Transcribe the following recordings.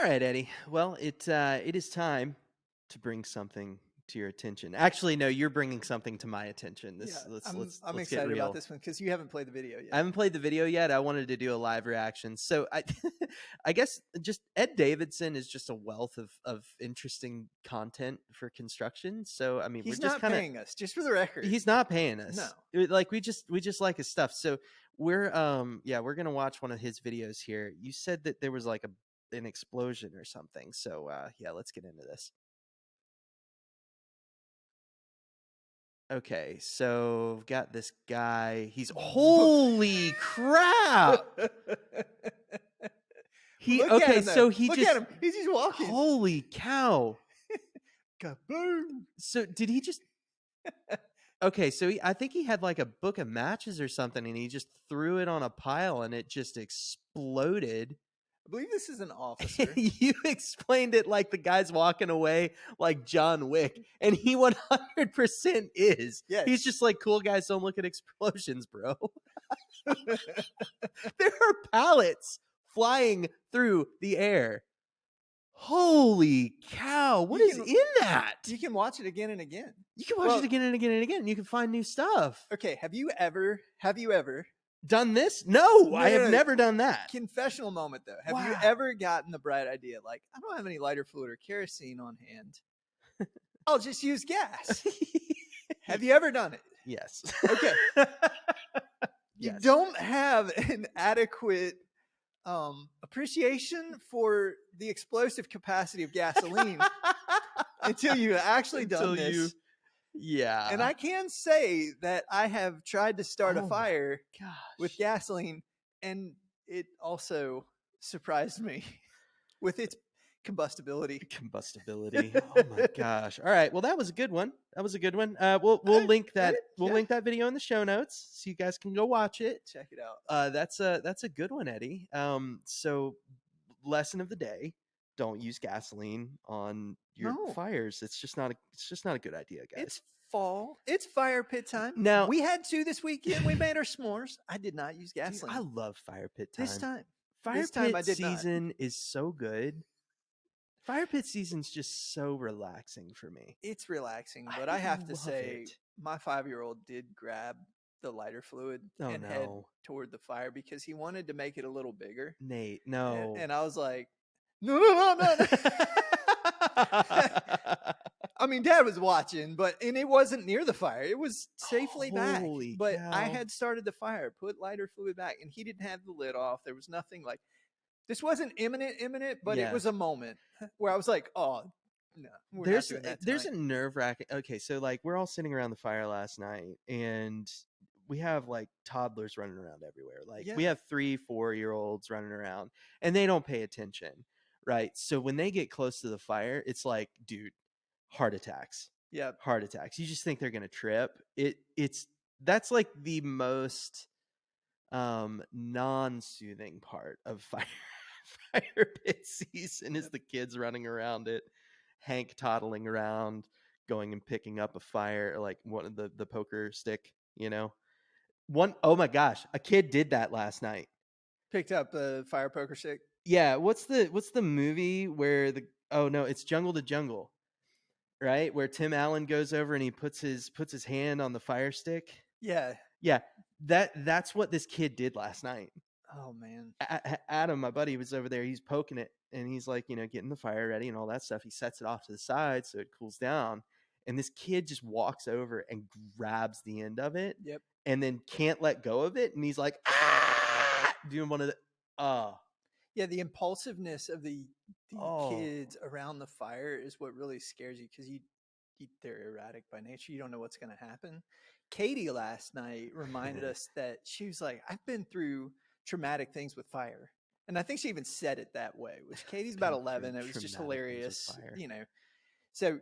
All right, Eddie. Well, it is time to bring something to your attention. Actually, no, you're bringing something to my attention. I'm Let's get excited real. about this one because you haven't played the video yet. I haven't played the video yet. I wanted to do a live reaction. So I guess just Ed Davidson is just a wealth of interesting content for construction. So I mean, He's we're just not kind of paying us, just for the record. he's not paying us. No. Like we just like his stuff. So we're we're gonna watch one of his videos here. You said that there was like an explosion or something. So let's get into this. Okay, so we've got this guy. He's holy crap. Look at him. He's just walking. Holy cow. Kaboom. So did he just Okay, so I think he had like a book of matches or something and he just threw it on a pile and it just exploded. I believe this is an officer. You explained it like the guy's walking away like John Wick, and he 100% is. Yes. He's just like, cool guys don't look at explosions, bro. There are pallets flying through the air. Holy cow. What is in that? You can watch it again and again. You can watch it again and again and again. And you can find new stuff. Okay, have you ever done this? No, I have never done that. Confessional moment though. Have you ever gotten the bright idea like, I don't have any lighter fluid or kerosene on hand. I'll just use gas. Have you ever done it? Yes. Okay. You don't have an adequate appreciation for the explosive capacity of gasoline until you actually done this. Yeah. And I can say that I have tried to start a fire with gasoline, and it also surprised me with its combustibility. Oh my gosh. All right. Well, that was a good one. We'll link that. We'll link that video in the show notes so you guys can go watch it. Check it out. That's a good one, Eddie. So lesson of the day: don't use gasoline on your fires. It's just not a good idea, guys. It's fall. It's fire pit time. Now we had to this weekend. We made our s'mores. I did not use gasoline. Dude, I love fire pit time. Fire pit season is so good. Fire pit season's just so relaxing for me. It's relaxing, but I have to say, my 5-year-old did grab the lighter fluid and head toward the fire because he wanted to make it a little bigger. Nate, no. And I was like, no. I mean, Dad was watching, and it wasn't near the fire. It was safely back. But I had started the fire, put lighter fluid back, and he didn't have the lid off. There was nothing like, this wasn't imminent, but it was a moment where I was like, oh, no. There's a nerve-wracking. Okay, so like we're all sitting around the fire last night, and we have like toddlers running around everywhere. Like we have 3-4-year-olds running around, and they don't pay attention, right? So when they get close to the fire, it's like, dude, heart attacks. Yeah, heart attacks. You just think they're gonna trip. That's like the most non-soothing part of fire pit season is the kids running around it, Hank toddling around, going and picking up a fire, like one of the poker stick, oh my gosh, a kid did that last night. Picked up the fire poker stick. Yeah, what's the movie where it's Jungle to Jungle, right? Where Tim Allen goes over and he puts his hand on the fire stick. Yeah. That's what this kid did last night. Oh man. Adam, my buddy, was over there. He's poking it and he's like, getting the fire ready and all that stuff. He sets it off to the side so it cools down. And this kid just walks over and grabs the end of it. Yep. And then can't let go of it. And he's like, doing one of the, yeah, the impulsiveness of the kids around the fire is what really scares you because they're erratic by nature. You don't know what's going to happen. Katie last night reminded us that she was like, I've been through traumatic things with fire. And I think she even said it that way, which Katie's about 11. It was just hilarious, So,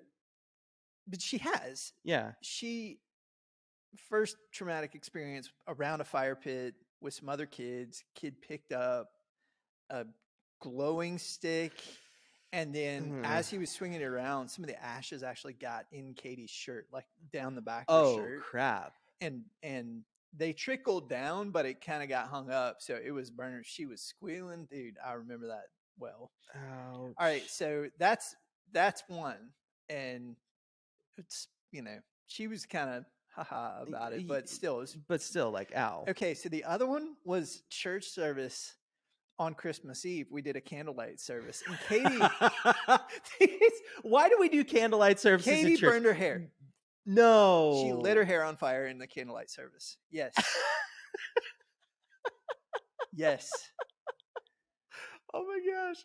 but she has. Yeah. She first traumatic experience around a fire pit with some other kids. Kid picked up a glowing stick, and then as he was swinging it around, some of the ashes actually got in Katie's shirt, like down the back of her shirt. Oh crap. And they trickled down, but it kind of got hung up, so it was burning. She was squealing, dude. I remember well. Ouch. All right, so that's one, and it's she was kind of haha about it, but still, like, ow. Okay, so the other one was church service on Christmas Eve. We did a candlelight service, and Katie. Why do we do candlelight services? Katie at church? burned her hair. No, she lit her hair on fire in the candlelight service. Yes. Yes. Oh my gosh.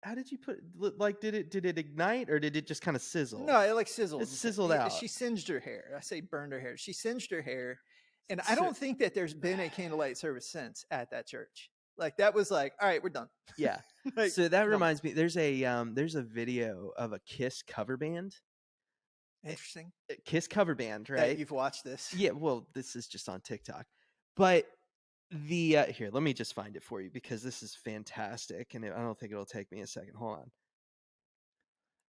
How did you put it? Like, did it ignite, or did it just kind of sizzle? No, it like sizzled. It sizzled out. She singed her hair. I say burned her hair. She singed her hair. And I don't think that there's been a candlelight service since at that church. Like, that was like, all right, we're done. Yeah. Like, so that reminds me, there's a video of a Kiss cover band. Interesting. Kiss cover band, right? That you've watched this. Yeah, well, this is just on TikTok. But the here, let me just find it for you, because this is fantastic, and I don't think it'll take me a second. Hold on.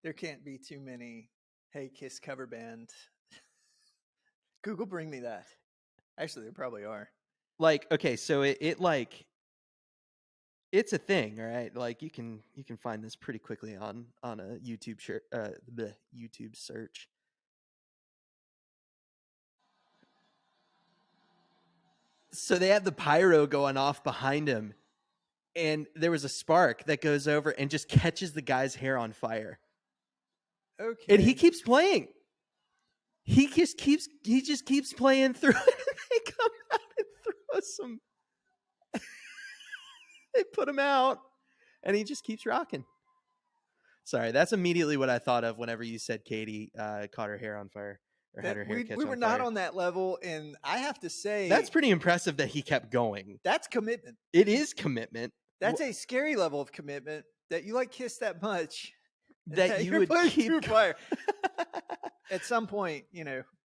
There can't be too many Hey Kiss cover band. Google, bring me that. Actually, there probably are. Like, okay, so it like, it's a thing, right? Like, you can find this pretty quickly on a YouTube YouTube search. So they have the pyro going off behind him, and there was a spark that goes over and just catches the guy's hair on fire. Okay. And he keeps playing. He just keeps playing through it. And they come out and throw some. They put him out, and he just keeps rocking. Sorry, that's immediately what I thought of whenever you said Katie caught her hair on fire. Or had her hair catch on fire. We were not on that level, and I have to say, that's pretty impressive that he kept going. That's commitment. It is commitment. That's a scary level of commitment, that you like Kiss that much that you would keep fire. At some point,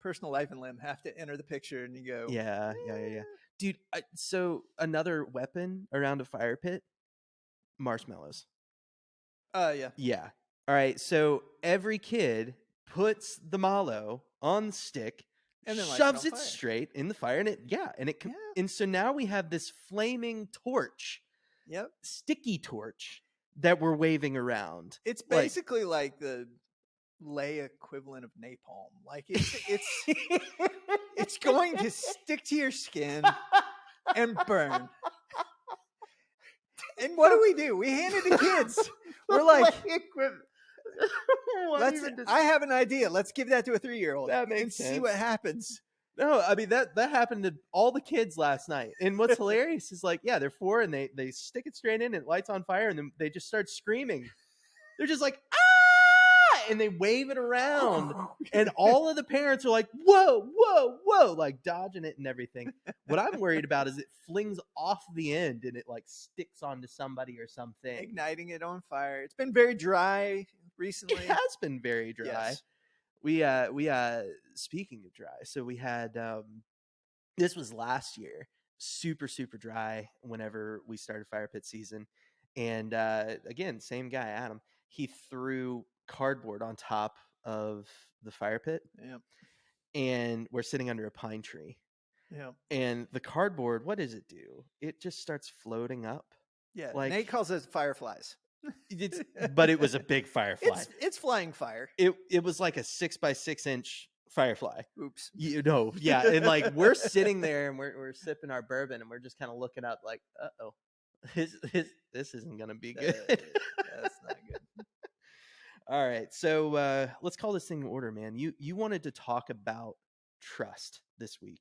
personal life and limb have to enter the picture, and you go, yeah. Dude, so another weapon around a fire pit, marshmallows. Yeah. Yeah. All right, so every kid puts the mallow on the stick and then shoves it straight in the fire, and so now we have this flaming torch. Yep. Sticky torch that we're waving around. It's basically like the lay equivalent of napalm. Like, it's going to stick to your skin and burn. And what do? We hand it to kids. We're like, I have an idea. Let's give that to a 3-year-old. That makes sense. See what happens. No, I mean, that happened to all the kids last night. And what's hilarious is, like, yeah, they're 4, and they stick it straight in, and it lights on fire, and then they just start screaming. They're just like, ah! And they wave it around. And all of the parents are like, whoa, whoa, whoa, like dodging it and everything. What I'm worried about is it flings off the end and it like sticks onto somebody or something. Igniting it on fire. It's been very dry recently. It has been very dry. Yes. We speaking of dry, so we had this was last year, super dry whenever we started fire pit season. And again, same guy, Adam, he threw cardboard on top of the fire pit. Yep. And we're sitting under a pine tree. Yeah. And the cardboard, what does it do? It just starts floating up. Yeah. Like, Nate calls it fireflies. But it was a big firefly. It's flying fire. It was like a 6x6 inch firefly. Oops. Yeah. And like, we're sitting there and we're sipping our bourbon, and we're just kind of looking up like, uh-oh, this isn't gonna be good. That's not good. All right, so let's call this thing in order, man. You wanted to talk about trust this week.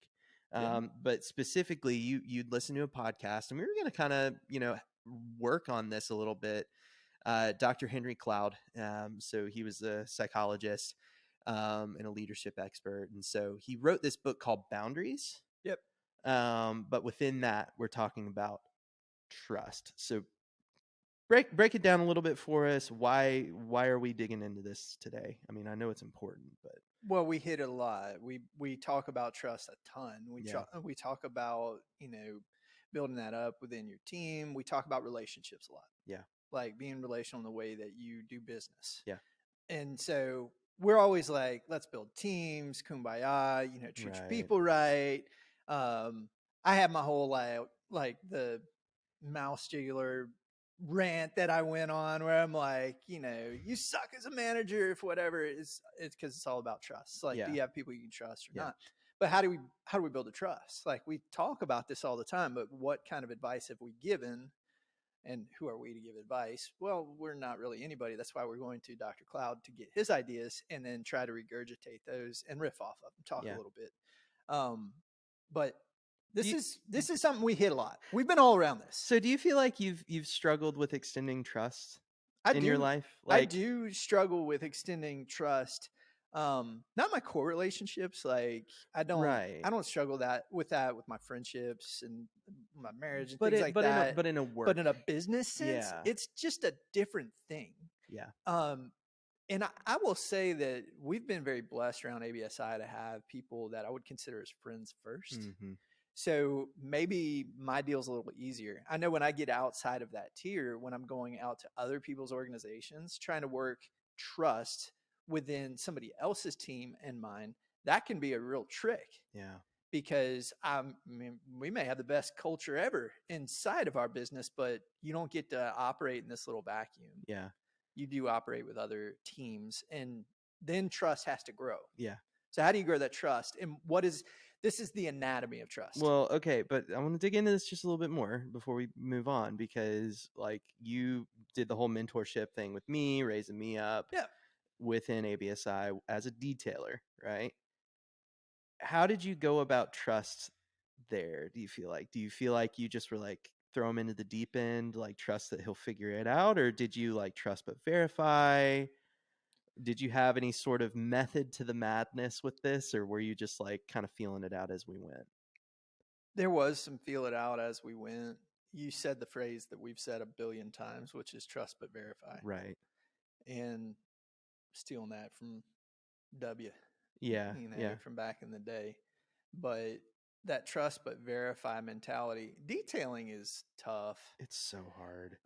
But specifically, you'd listen to a podcast, and we were going to kind of work on this a little bit. Dr. Henry Cloud, so he was a psychologist and a leadership expert, and so he wrote this book called Boundaries. Yep. But within that, we're talking about trust. So break it down a little bit for us. Why are we digging into this today? I mean, I know it's important, but well, we hit it a lot. We talk about trust a ton. We talk about building that up within your team. We talk about relationships a lot. Yeah, like being relational in the way that you do business. Yeah, and so we're always like, let's build teams, kumbaya. Treat your people right. I have my whole like the mouse jugular rant that I went on where I'm like, you suck as a manager if whatever it's because it's all about trust. Like, do you have people you can trust or not? But how do we build a trust? Like, we talk about this all the time, but what kind of advice have we given? And who are we to give advice? Well, we're not really anybody. That's why we're going to Dr. Cloud to get his ideas and then try to regurgitate those and riff off of them, talk a little bit. But this is something we hit a lot. We've been all around this. So do you feel like you've struggled with extending trust your life? I do struggle with extending trust. Not my core relationships. Like, I don't struggle with my friendships and my marriage and things like that. But in a business sense, it's just a different thing. Yeah. And I will say that we've been very blessed around ABSI to have people that I would consider as friends first. Mm-hmm. So maybe my deal's a little easier. I know when I get outside of that tier, when I'm going out to other people's organizations, trying to work trust within somebody else's team and mine, that can be a real trick. Yeah. Because we may have the best culture ever inside of our business, but you don't get to operate in this little vacuum. Yeah. You do operate with other teams, and then trust has to grow. Yeah. So how do you grow that trust? And this is the anatomy of trust. Well, okay, but I want to dig into this just a little bit more before we move on, because like you did the whole mentorship thing with me, raising me up within ABSI as a detailer, right? How did you go about trust there? Do you feel like you just were like, throw him into the deep end, like trust that he'll figure it out? Or did you like trust but verify? Did you have any sort of method to the madness with this, or were you just like kind of feeling it out as we went? There was some feel it out as we went. You said the phrase that we've said a billion times, which is trust but verify. Right. And stealing that from W. Yeah. From back in the day. But that trust but verify mentality, detailing is tough. It's so hard.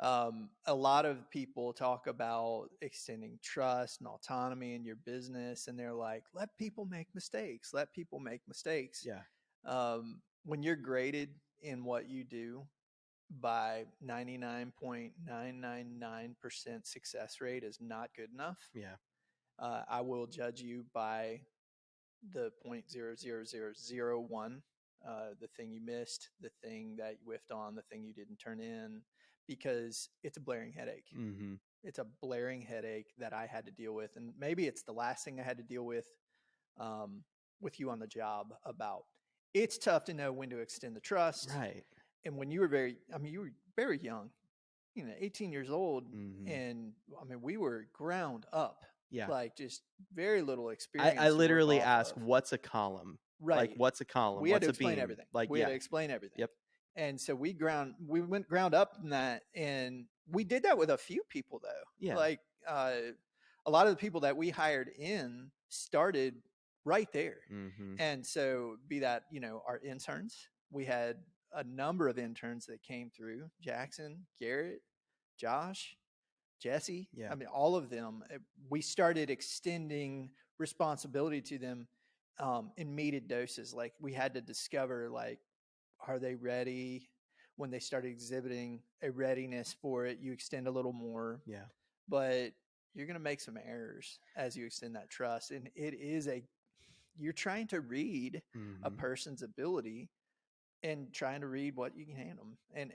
A lot of people talk about extending trust and autonomy in your business, and they're like, let people make mistakes. Let people make mistakes. Yeah. When you're graded in what you do by 99.999% success rate is not good enough. Yeah. I will judge you by the 0.00001, the thing you missed, the thing that you whiffed on, the thing you didn't turn in, because it's a blaring headache. Mm-hmm. It's a blaring headache that I had to deal with. And maybe it's the last thing I had to deal with you on the job about. It's tough to know when to extend the trust. Right. And when you were very young, 18 years old. Mm-hmm. And we were ground up. Yeah. Like just very little experience. I literally asked, what's a column? Right. Like, what's a column? We had what's to a explain beam? everything. Like, we had to explain everything. Yep. And so we went ground up in that, and we did that with a few people though. Yeah. Like a lot of the people that we hired in started right there. Mm-hmm. And so be that, our interns, we had a number of interns that came through: Jackson, Garrett, Josh, Jesse. Yeah. All of them. We started extending responsibility to them in metered doses. Like, we had to discover, like, are they ready? When they started exhibiting a readiness for it, you extend a little more. Yeah. But you're going to make some errors as you extend that trust. And you're trying to read mm-hmm. a person's ability and trying to read what you can hand them. And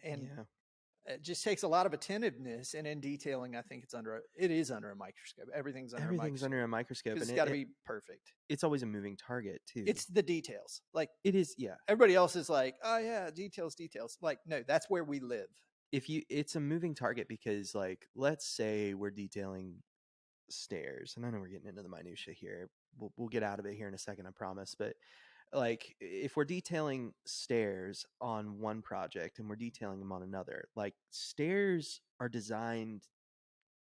it just takes a lot of attentiveness. And in detailing, I think it is under a microscope. Everything's under a microscope. It's got to be perfect. It's always a moving target too. It's the details. Like, it is. Yeah. Everybody else is like, oh yeah, details. Like, no, that's where we live. It's a moving target because, like, let's say we're detailing stairs, and I know we're getting into the minutia here. We'll get out of it here in a second, I promise. But like, if we're detailing stairs on one project and we're detailing them on another, like, stairs are designed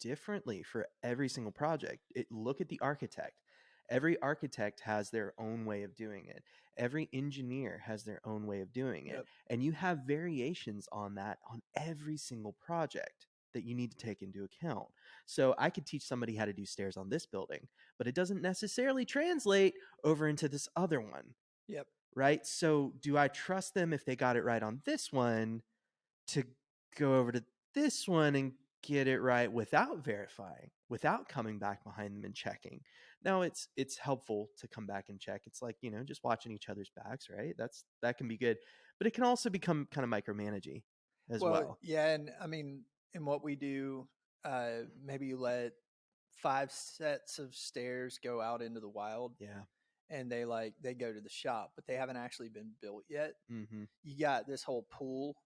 differently for every single project. Look at the architect. Every architect has their own way of doing it. Every engineer has their own way of doing it. Yep. And you have variations on that on every single project that you need to take into account. So I could teach somebody how to do stairs on this building, but it doesn't necessarily translate over into this other one. Yep. Right? So do I trust them if they got it right on this one to go over to this one and get it right without verifying, without coming back behind them and checking. Now it's helpful to come back and check. It's like, just watching each other's backs, right? That can be good, but it can also become kind of micromanaging as well. Yeah, and I mean, in what we do, maybe you let 5 sets of stairs go out into the wild. Yeah. And they go to the shop, but they haven't actually been built yet. Mm-hmm. You got this whole pool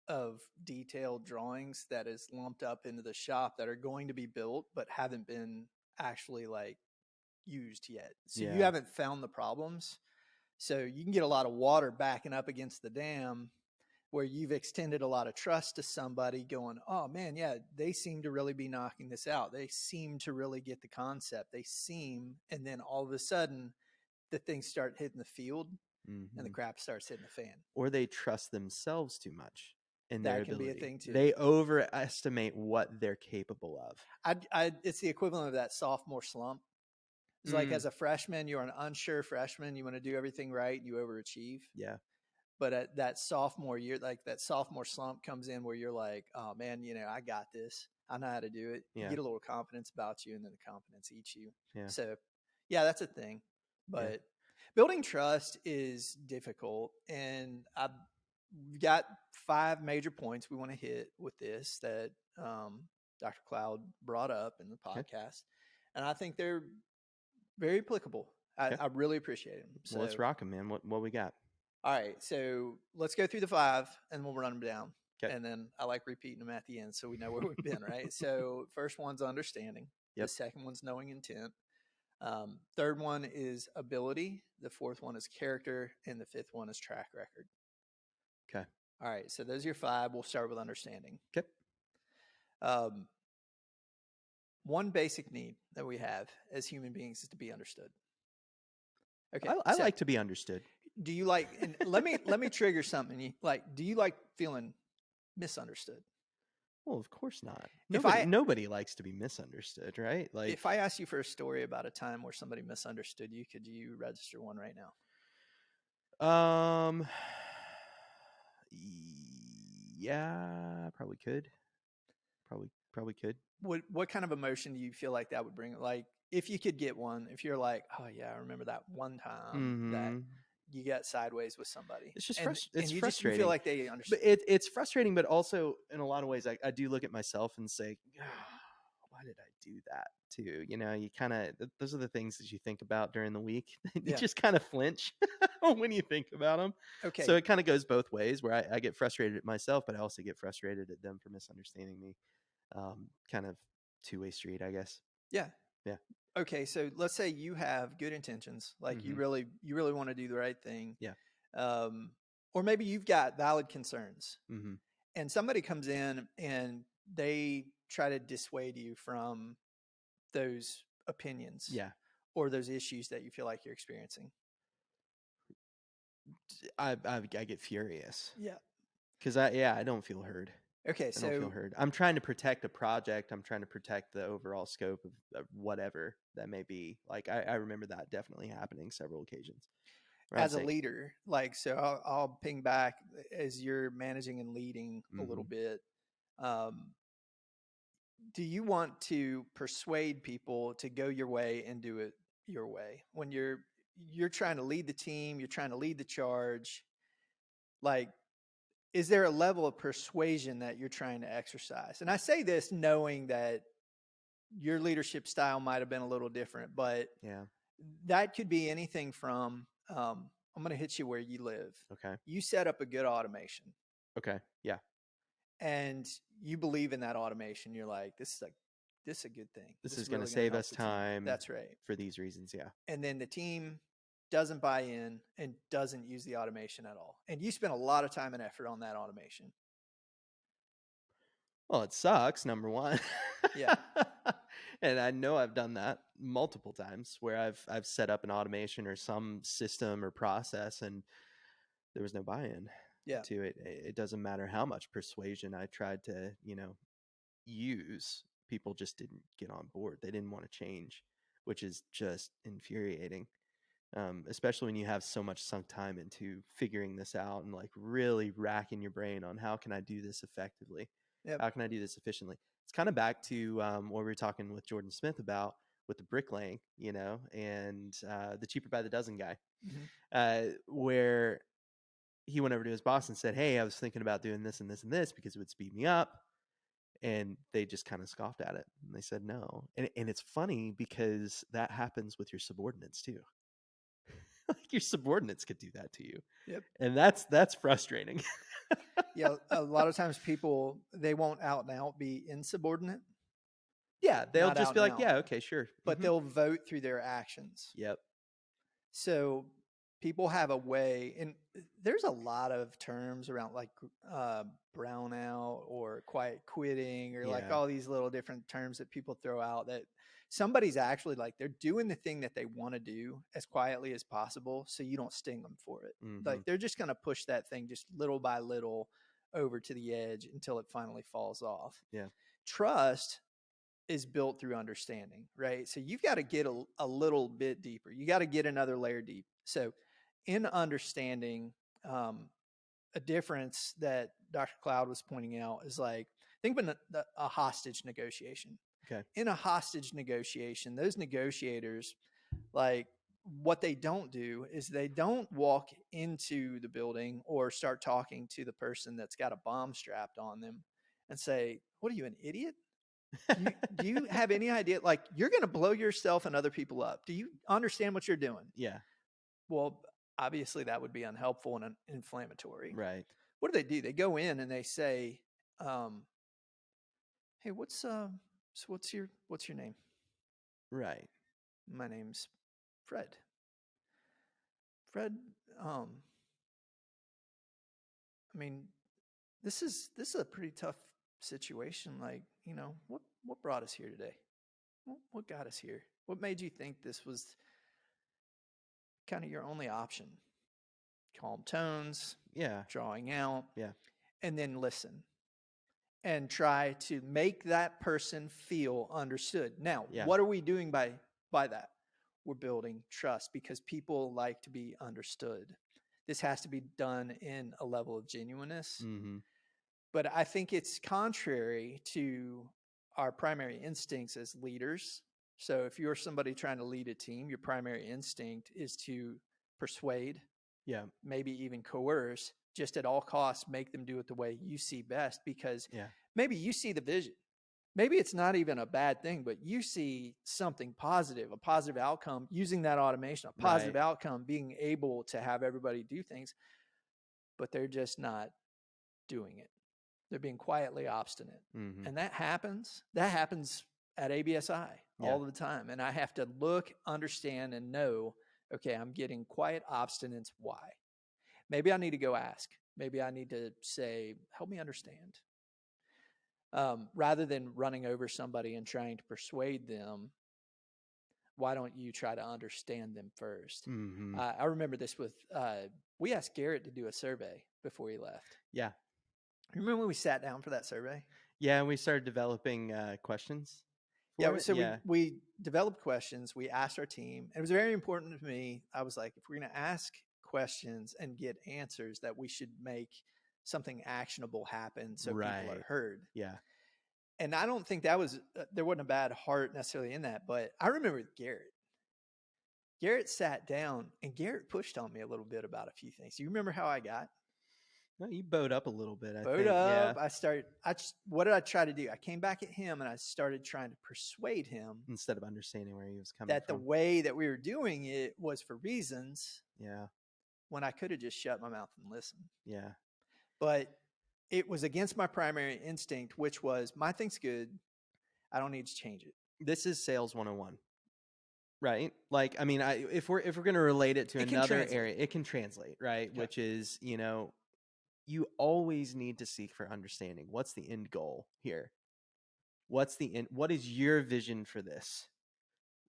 of detailed drawings that is lumped up into the shop that are going to be built, but haven't been actually used yet. So you haven't found the problems. So you can get a lot of water backing up against the dam where you've extended a lot of trust to somebody going, oh man, yeah, they seem to really be knocking this out. They seem to really get the concept. And then all of a sudden the things start hitting the field and the crap starts hitting the fan. Or they trust themselves too much in their ability. That can be a thing too. They overestimate what they're capable of. It's the equivalent of that sophomore slump. It's like as a freshman, you're an unsure freshman. You want to do everything right and you overachieve. Yeah. But at that sophomore year, that sophomore slump comes in where you're like, oh man, I got this. I know how to do it. Yeah. You get a little confidence about you and then the confidence eats you. Yeah. So yeah, that's a thing. But building trust is difficult. And we've got 5 major points we want to hit with this that Dr. Cloud brought up in the podcast. Okay. And I think they're very applicable. I really appreciate them. So, well, let's rock them, man. What we got? All right. So let's go through the 5 and we'll run them down. Okay. And then I like repeating them at the end so we know where we've been, right? So first one's understanding. Yep. The second one's knowing intent. Third one is ability. The fourth one is character. And the fifth one is track record. Okay. All right. So those are your 5. We'll start with understanding. Okay. One basic need that we have as human beings is to be understood. Okay. I like to be understood. Do you like, and let me trigger something. Do you like feeling misunderstood? Well, of course not. Nobody likes to be misunderstood, right? Like, if I asked you for a story about a time where somebody misunderstood you, could you register one right now? Yeah, probably could. Probably could. What kind of emotion do you feel like that would bring? Like, if you could get one, if you're like, oh yeah, I remember that one time that you got sideways with somebody. It's just it's frustrating. You feel like they understand. But it's frustrating, but also in a lot of ways, I do look at myself and say, oh, why did I do that too? You kind of, those are the things that you think about during the week. You just kind of flinch when you think about them. Okay. So it kind of goes both ways where I get frustrated at myself, but I also get frustrated at them for misunderstanding me. Kind of two-way street, I guess. Yeah. Yeah. Okay, so let's say you have good intentions, like you really want to do the right thing. Yeah. Or maybe you've got valid concerns, and somebody comes in and they try to dissuade you from those opinions, or those issues that you feel like you're experiencing. I get furious. Yeah. Because I don't feel heard. Okay, I don't feel heard. I'm trying to protect a project. I'm trying to protect the overall scope of whatever that may be. Like, I remember that definitely happening several occasions. As a leader, so I'll ping back as you're managing and leading a little bit. Do you want to persuade people to go your way and do it your way? When you're trying to lead the team, you're trying to lead the charge, is there a level of persuasion that you're trying to exercise? And I say this knowing that your leadership style might have been a little different, but that could be anything from, I'm going to hit you where you live. Okay. You set up a good automation. Okay. Yeah. And you believe in that automation. You're like, this is a good thing. This is going to save us time. That's right. For these reasons. Yeah. And then the team doesn't buy in and doesn't use the automation at all. And you spend a lot of time and effort on that automation. Well, it sucks, number one. Yeah. And I know I've done that multiple times where I've set up an automation or some system or process and there was no buy-in to it. It doesn't matter how much persuasion I tried to, use. People just didn't get on board. They didn't want to change, which is just infuriating. Especially when you have so much sunk time into figuring this out and really racking your brain on how can I do this effectively. Yep. How can I do this efficiently? It's kind of back to what we were talking with Jordan Smith about with the bricklaying, and the cheaper by the dozen guy, where he went over to his boss and said, hey, I was thinking about doing this and this and this because it would speed me up. And they just kind of scoffed at it. And they said no. And it's funny because that happens with your subordinates too. Like your subordinates could do that to you. Yep. And that's frustrating. Yeah, a lot of times people, they won't out and out be insubordinate. Yeah, they'll just be like, yeah, okay, sure. But they'll vote through their actions. Yep. So people have a way, and there's a lot of terms around like brownout or quiet quitting or like all these little different terms that people throw out that somebody's actually like they're doing the thing that they want to do as quietly as possible so you don't sting them for it. Like they're just going to push that thing just little by little over to the edge until it finally falls off. Yeah. Trust is built through understanding, right? So you've got to get a little bit deeper. You got to get another layer deep. So in understanding, a difference that Dr. Cloud was pointing out is like, think of a hostage negotiation. Okay. In a hostage negotiation, those negotiators, like what they don't do is they don't walk into the building or start talking to the person that's got a bomb strapped on them and say, what are you, an idiot? Do you have any idea? Like, you're going to blow yourself and other people up. Do you understand what you're doing? Yeah. Well, obviously that would be unhelpful and inflammatory. Right. What do? They go in and they say, hey, what's your name? Right. My name's Fred. Fred, I mean, this is a pretty tough situation. Like, what brought us here today? What got us here? What made you think this was kind of your only option? Calm tones. Yeah. Drawing out. Yeah. And then listen. And try to make that person feel understood. Now, what are we doing by that? We're building trust because people like to be understood. This has to be done in a level of genuineness. Mm-hmm. But I think it's contrary to our primary instincts as leaders. So if you're somebody trying to lead a team, your primary instinct is to persuade, maybe even coerce, just at all costs, make them do it the way you see best because maybe you see the vision. Maybe it's not even a bad thing, but you see something positive, a positive outcome using that automation, a positive outcome, being able to have everybody do things, but they're just not doing it. They're being quietly obstinate. Mm-hmm. And that happens at ABSI all the time. And I have to look, understand, and know, okay, I'm getting quiet obstinance. Why? Maybe I need to go ask. Maybe I need to say, help me understand. Rather than running over somebody and trying to persuade them, why don't you try to understand them first? Mm-hmm. I remember this with, we asked Garrett to do a survey before he left. Yeah. Remember when we sat down for that survey? Yeah, and we started developing questions. We developed questions. We asked our team. It was very important to me. I was like, if we're going to ask questions and get answers, that we should make something actionable happen so people are heard. Yeah. And I don't think that was, there wasn't a bad heart necessarily in that, but I remember Garrett. Garrett sat down and Garrett pushed on me a little bit about a few things. Do you remember how I got? No, you bowed up a little bit. Bowed up. Yeah. What did I try to do? I came back at him and I started trying to persuade him. Instead of understanding where he was coming from. That the way that we were doing it was for reasons. Yeah. When I could have just shut my mouth and listened. Yeah. But it was against my primary instinct, which was, my thing's good. I don't need to change it. This is sales 101. Right? Like, I mean, if we're going to relate it to another area, it can translate, right? Yeah. Which is, you always need to seek for understanding. What's the end goal here? What is your vision for this?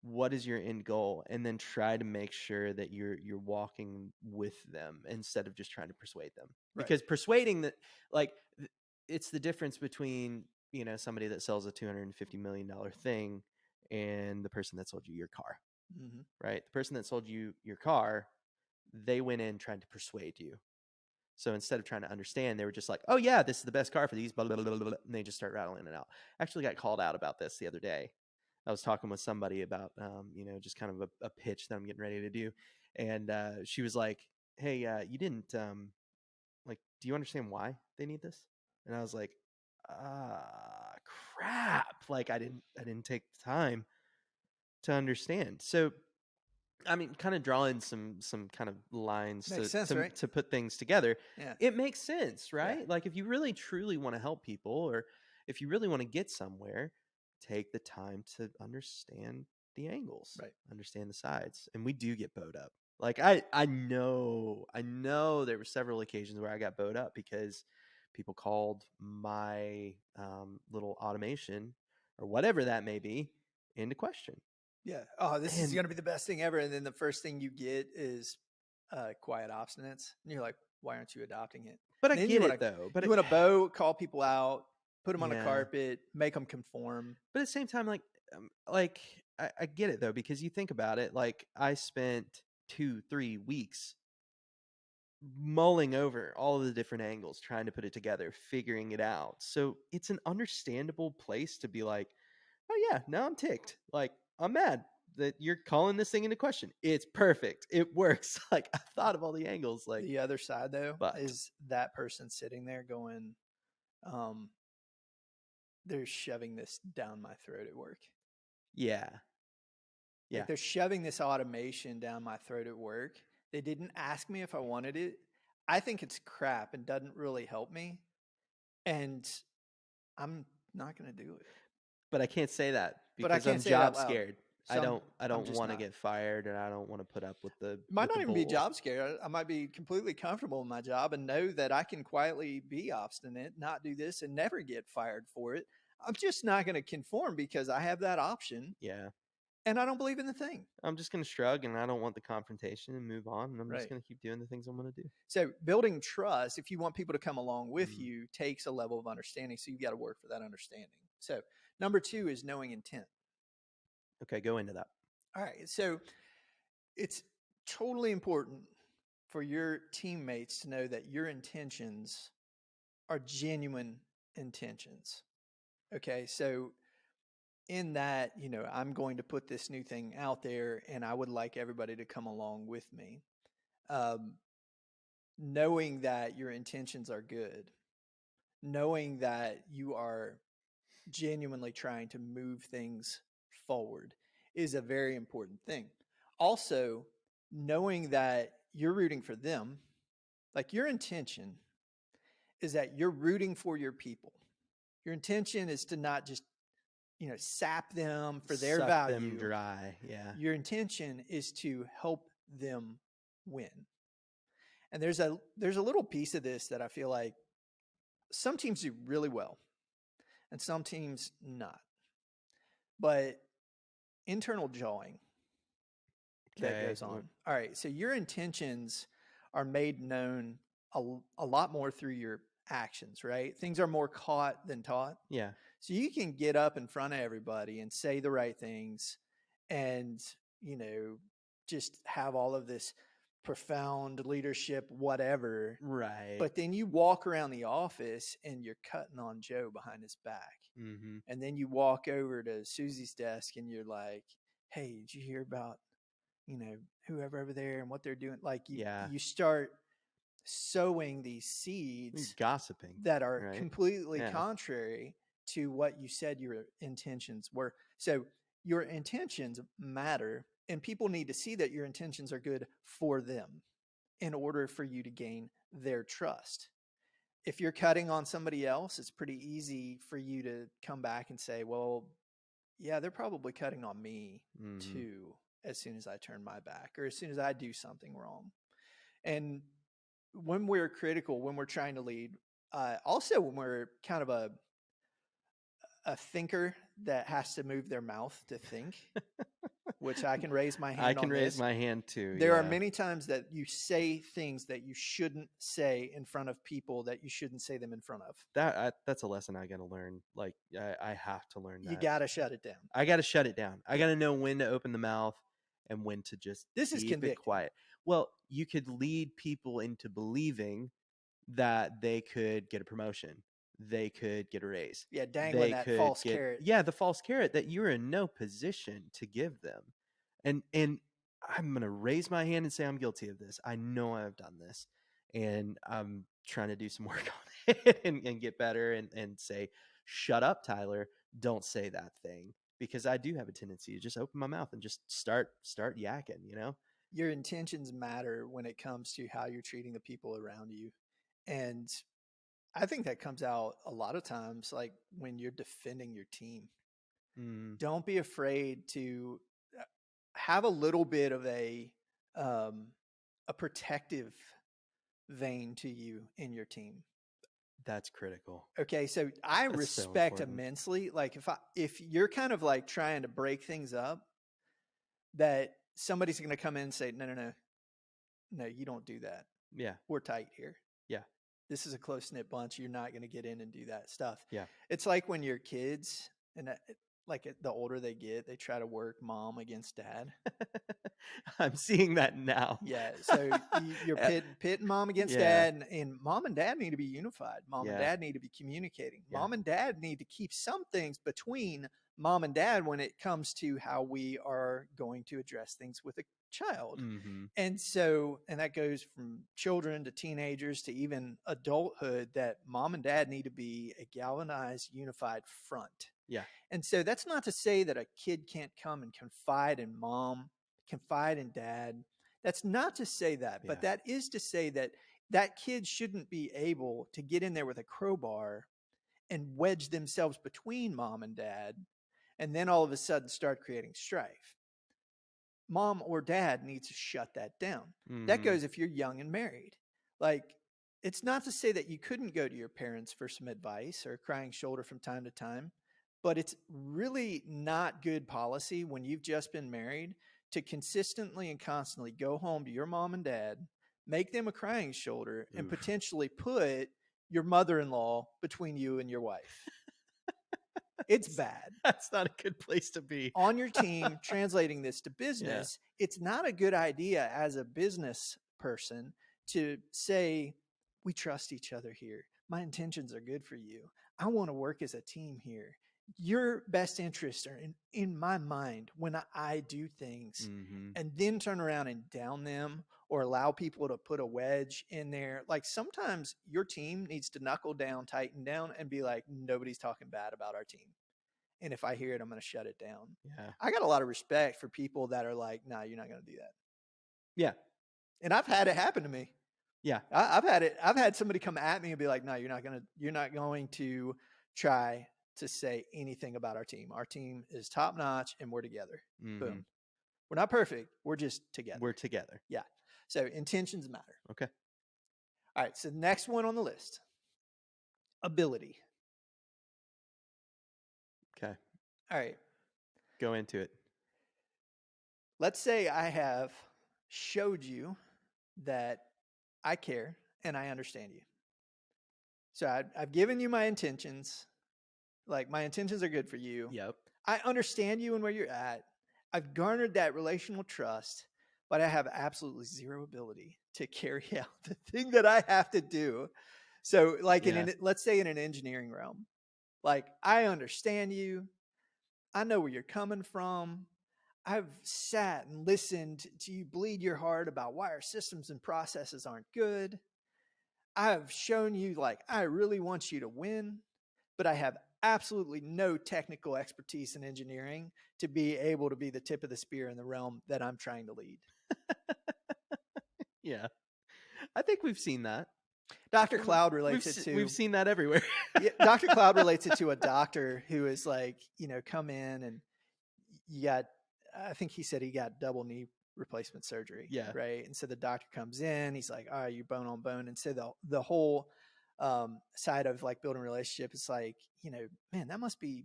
What is your end goal? And then try to make sure that you're walking with them instead of just trying to persuade them. Right. Because persuading that, like, it's the difference between, somebody that sells a $250 million thing and the person that sold you your car. Mm-hmm. Right? The person that sold you your car, they went in trying to persuade you. So instead of trying to understand, they were just like, oh yeah, this is the best car for these, blah, blah, blah, blah, and they just start rattling it out. I actually got called out about this the other day. I was talking with somebody about, just kind of a pitch that I'm getting ready to do. And she was like, hey, you didn't, do you understand why they need this? And I was like, crap. Like I didn't take the time to understand. So, I mean, kind of drawing some kind of lines right? to put things together. Yeah. It makes sense, right? Yeah. Like if you really truly want to help people, or if you really want to get somewhere, take the time to understand the angles, right? Understand the sides. And we do get bowed up. Like I know there were several occasions where I got bowed up because people called my little automation or whatever that may be into question. Yeah. Oh, this is going to be the best thing ever. And then the first thing you get is quiet obstinance. And you're like, why aren't you adopting it? But I get it though. But you want to bow, call people out, put them on Yeah. a carpet, make them conform. But at the same time, I get it though, because you think about it, like I spent 2-3 weeks mulling over all of the different angles, trying to put it together, figuring it out. So it's an understandable place to be like, oh yeah, now I'm ticked. Like I'm mad that you're calling this thing into question. It's perfect. It works. Like I thought of all the angles. Like the other side though is that person sitting there going, they're shoving this down my throat at work. Yeah. Yeah. Like they're shoving this automation down my throat at work. They didn't ask me if I wanted it. I think it's crap and doesn't really help me. And I'm not going to do it. But I can't say that because I'm job scared. I don't want to get fired, and I don't want to put up with the. Might not even be job scared. I might be completely comfortable in my job and know that I can quietly be obstinate, not do this, and never get fired for it. I'm just not going to conform because I have that option. Yeah. And I don't believe in the thing. I'm just going to shrug, and I don't want the confrontation, and move on. And I'm just going to keep doing the things I'm going to do. So building trust, if you want people to come along with you, takes a level of understanding. So you've got to work for that understanding. So number 2 is knowing intent. Okay, go into that. All right. So it's totally important for your teammates to know that your intentions are genuine intentions. Okay. So in that, I'm going to put this new thing out there and I would like everybody to come along with me. Knowing that your intentions are good, knowing that you are genuinely trying to move things forward is a very important thing. Also, knowing that you're rooting for them, like your intention is that you're rooting for your people. Your intention is to not just, sap them for their value. Suck them dry, yeah. Your intention is to help them win. And there's a little piece of this that I feel like some teams do really well and some teams not. But internal jawing that goes on. All right, so your intentions are made known a lot more through your actions, right? Things are more caught than taught. Yeah. So you can get up in front of everybody and say the right things and, just have all of this profound leadership, whatever. Right. But then you walk around the office and you're cutting on Joe behind his back. Mm-hmm. And then you walk over to Susie's desk and you're like, hey, did you hear about, whoever over there and what they're doing? Like you start sowing these seeds, gossiping that are completely contrary to what you said your intentions were. So your intentions matter, and people need to see that your intentions are good for them in order for you to gain their trust. If you're cutting on somebody else, it's pretty easy for you to come back and say, well, yeah, they're probably cutting on me too, as soon as I turn my back or as soon as I do something wrong. And when we're critical, when we're trying to lead, also when we're kind of a thinker that has to move their mouth to think, which I can raise my hand on. I can raise my hand too. There are many times that you say things that you shouldn't say in front of people that you shouldn't say them in front of. That's a lesson I got to learn. Like I have to learn that. You got to shut it down. I got to shut it down. I got to know when to open the mouth and when to just keep it quiet. Well, you could lead people into believing that they could get a promotion, they could get a raise. Yeah, dangling They that could false get carrot. the false carrot that you're in no position to give them. And I'm going to raise my hand and say I'm guilty of this. I know I've done this, and I'm trying to do some work on it and get better and say, shut up, Tyler. Don't say that thing, because I do have a tendency to just open my mouth and just start yakking, you know? Your intentions matter when it comes to how you're treating the people around you. And I think that comes out a lot of times, like when you're defending your team. Don't be afraid to have a little bit of a protective vein to you in your team. That's critical. Okay, so I respect immensely, like if you're kind of like trying to break things up, that somebody's going to come in and say, no, you don't do that. Yeah, we're tight here. Yeah, this is a close-knit bunch. You're not going to get in and do that stuff. Yeah, it's like when your kids, and like the older they get, they try to work mom against dad. I'm seeing that now. Yeah, so you're pitting mom against dad, and mom and dad need to be unified. Mom and dad need to be communicating. Mom and dad need to keep some things between mom and dad when it comes to how we are going to address things with a child. And so, and that goes from children to teenagers to even adulthood, that mom and dad need to be a galvanized, unified front. Yeah. And so that's not to say that a kid can't come and confide in mom, confide in dad. That's not to say that, but that is to say that that kid shouldn't be able to get in there with a crowbar and wedge themselves between mom and dad, and then all of a sudden start creating strife. Mom or dad needs to shut that down. That goes if you're young and married. Like, it's not to say that you couldn't go to your parents for some advice or a crying shoulder from time to time, but it's really not good policy when you've just been married to consistently and constantly go home to your mom and dad, make them a crying shoulder, and potentially put your mother-in-law between you and your wife. It's bad. That's not a good place to be. On your team, translating this to business, it's not a good idea as a business person to say, we trust each other here. My intentions are good for you. I want to work as a team here. Your best interests are in my mind when I do things, and then turn around and down them or allow people to put a wedge in there. Like, sometimes your team needs to knuckle down, tighten down, and be like, nobody's talking bad about our team. And if I hear it, I'm going to shut it down. Yeah. I got a lot of respect for people that are like, nah, you're not going to do that. Yeah. And I've had it happen to me. Yeah. I've had somebody come at me and be like, no, you're not going to try to say anything about our team. Our team is top notch and we're together. Boom. We're not perfect. We're just together. We're together. Yeah. So intentions matter. Okay. All right. So the next one on the list, ability. Okay. All right. Go into it. Let's say I have showed you that I care and I understand you. So I've given you my intentions. Like, my intentions are good for you. Yep. I understand you and where you're at. I've garnered that relational trust, but I have absolutely zero ability to carry out the thing that I have to do. So, like, let's say in an engineering realm, like, I understand you. I know where you're coming from. I've sat and listened to you bleed your heart about why our systems and processes aren't good. I've shown you, like, I really want you to win, but I have absolutely no technical expertise in engineering to be able to be the tip of the spear in the realm that I'm trying to lead. Yeah. I think we've seen that. Dr. Cloud relates it to... We've seen that everywhere. Yeah, Dr. Cloud relates it to a doctor who is like, come in and I think he said he got double knee replacement surgery. Yeah. Right. And so the doctor comes in, he's like, all right, you're bone on bone. And so the whole side of like building a relationship is like, man, that must be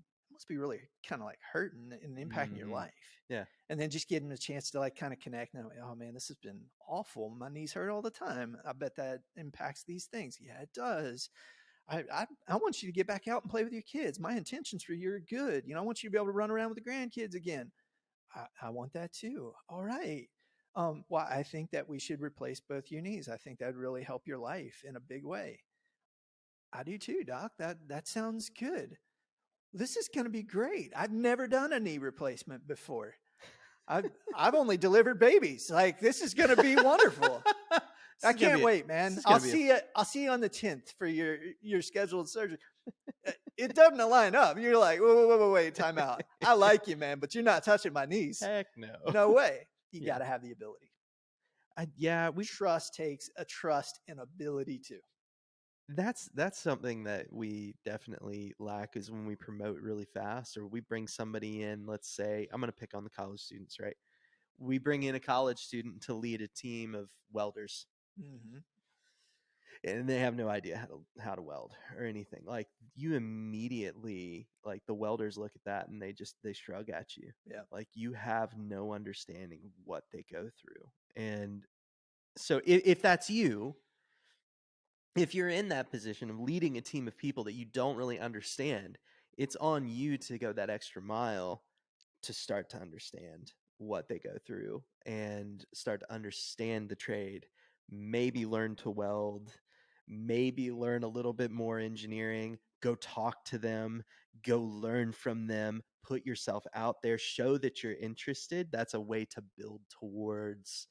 really kind of like hurting and impacting your life. Yeah. And then just getting a chance to like kind of connect. Now, oh man, this has been awful. My knees hurt all the time. I bet that impacts these things. Yeah, it does. I want you to get back out and play with your kids. My intentions for you are good. I want you to be able to run around with the grandkids again. I want that too. All right. Well, I think that we should replace both unis. I think that'd really help your life in a big way. I do too, Doc. That sounds good. This is going to be great. I've never done a knee replacement before. I've only delivered babies. Like, this is going to be wonderful. I can't wait, man. I'll see you on the 10th for your scheduled surgery. It doesn't line up. You're like, wait, time out. I like you, man, but you're not touching my knees. Heck no. No way. You got to have the ability. Trust takes a trust and ability too. That's something that we definitely lack, is when we promote really fast, or we bring somebody in. Let's say, I'm going to pick on the college students, right? We bring in a college student to lead a team of welders. Mm-hmm. And they have no idea how to weld or anything. Like, you immediately, like, the welders look at that and they shrug at you. Yeah. Like, you have no understanding of what they go through. And so if that's you, if you're in that position of leading a team of people that you don't really understand, it's on you to go that extra mile to start to understand what they go through and start to understand the trade. Maybe learn to weld, maybe learn a little bit more engineering, go talk to them, go learn from them, put yourself out there, show that you're interested. That's a way to build towards,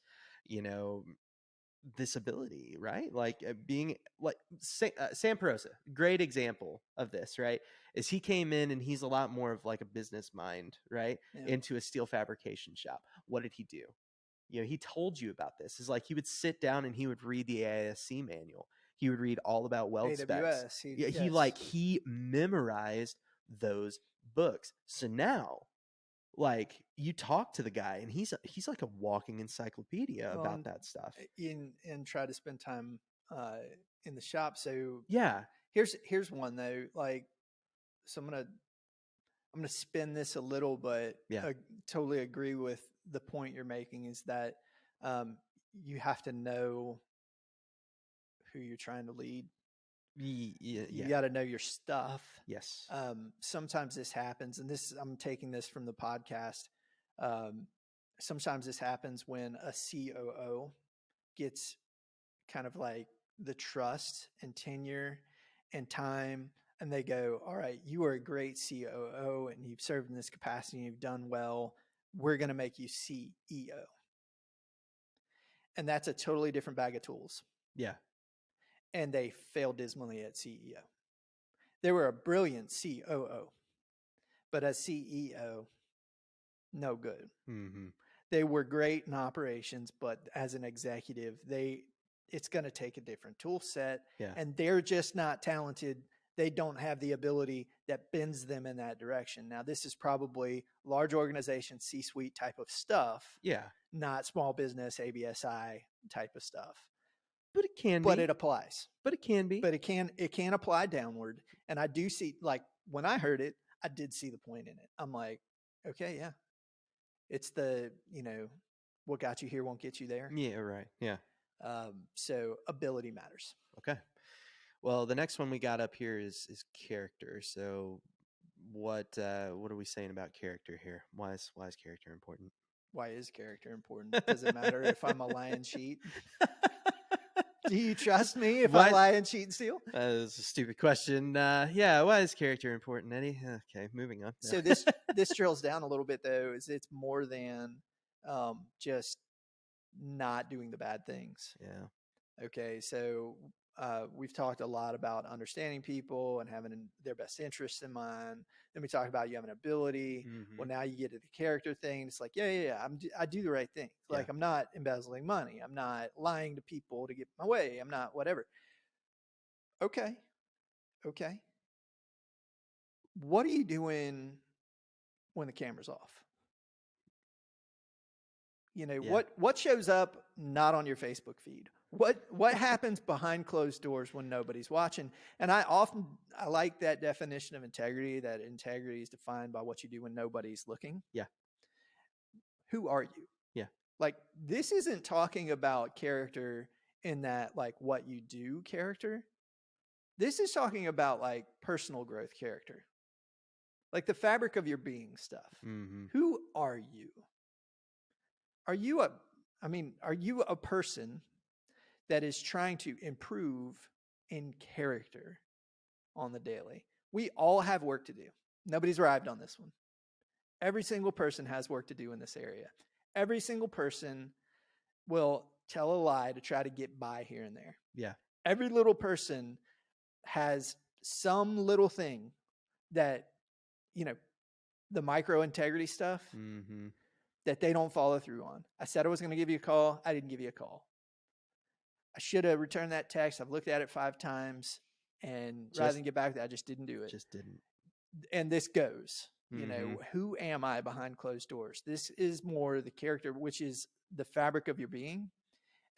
this ability, right? Like, being like Sam Perosa, great example of this, right? Is he came in and he's a lot more of like a business mind, right? Yeah. Into a steel fabrication shop. What did he do? He told you about this. Is like, he would sit down and he would read the AISC manual. He would read all about weld AWS, specs. He memorized those books. So now, like, you talk to the guy and he's like a walking encyclopedia about that stuff. And try to spend time in the shop. So yeah, here's one though. Like, so I'm gonna spin this a little, but totally agree with the point you're making. Is that you have to know who you're trying to lead. You got to know your stuff. Yes. Sometimes this happens, and I'm taking this from the podcast. Sometimes this happens when a COO gets kind of like the trust and tenure and time, and they go, all right, you are a great COO and you've served in this capacity and you've done well. We're going to make you CEO. And that's a totally different bag of tools. Yeah. And they failed dismally at CEO. They were a brilliant COO, but as CEO, no good. Mm-hmm. They were great in operations, but as an executive, it's going to take a different tool set, and they're just not talented. They don't have the ability that bends them in that direction. Now, this is probably large organization, C-suite type of stuff. Yeah. Not small business, ABSI type of stuff. But it can be. But it applies. But it can be. But it can apply downward. And I do see, like, when I heard it, I did see the point in it. I'm like, okay, yeah. It's the, what got you here won't get you there. Yeah, right. Yeah. So ability matters. Okay. Well, the next one we got up here is character. So what are we saying about character here? Why is character important? Why is character important? Does it matter if I'm a lie and cheat? Do you trust me if I lie and cheat and steal? That's a stupid question. Why is character important, Eddie? Okay, moving on. So this drills down a little bit, though, is it's more than just not doing the bad things. Yeah. Okay, so we've talked a lot about understanding people and having their best interests in mind. Then we talked about you have an ability. Mm-hmm. Well, now you get to the character thing. It's like, I do the right thing. Like, I'm not embezzling money. I'm not lying to people to get my way. I'm not whatever. Okay. What are you doing when the camera's off? What shows up not on your Facebook feed? What happens behind closed doors when nobody's watching? And I like that definition of integrity, that integrity is defined by what you do when nobody's looking. Yeah. Who are you? Yeah. Like, this isn't talking about character in that, like, what you do character. This is talking about, like, personal growth character. Like the fabric of your being stuff. Mm-hmm. Who are you? Are you I mean, are you a person that is trying to improve in character on the daily? We all have work to do. Nobody's arrived on this one. Every single person has work to do in this area. Every single person will tell a lie to try to get by here and there. Yeah. Every little person has some little thing that, the micro integrity stuff that they don't follow through on. I said I was going to give you a call. I didn't give you a call. I should have returned that text. I've looked at it 5 times, and rather than get back to that, I just didn't do it. Just didn't. And this goes, who am I behind closed doors? This is more the character, which is the fabric of your being,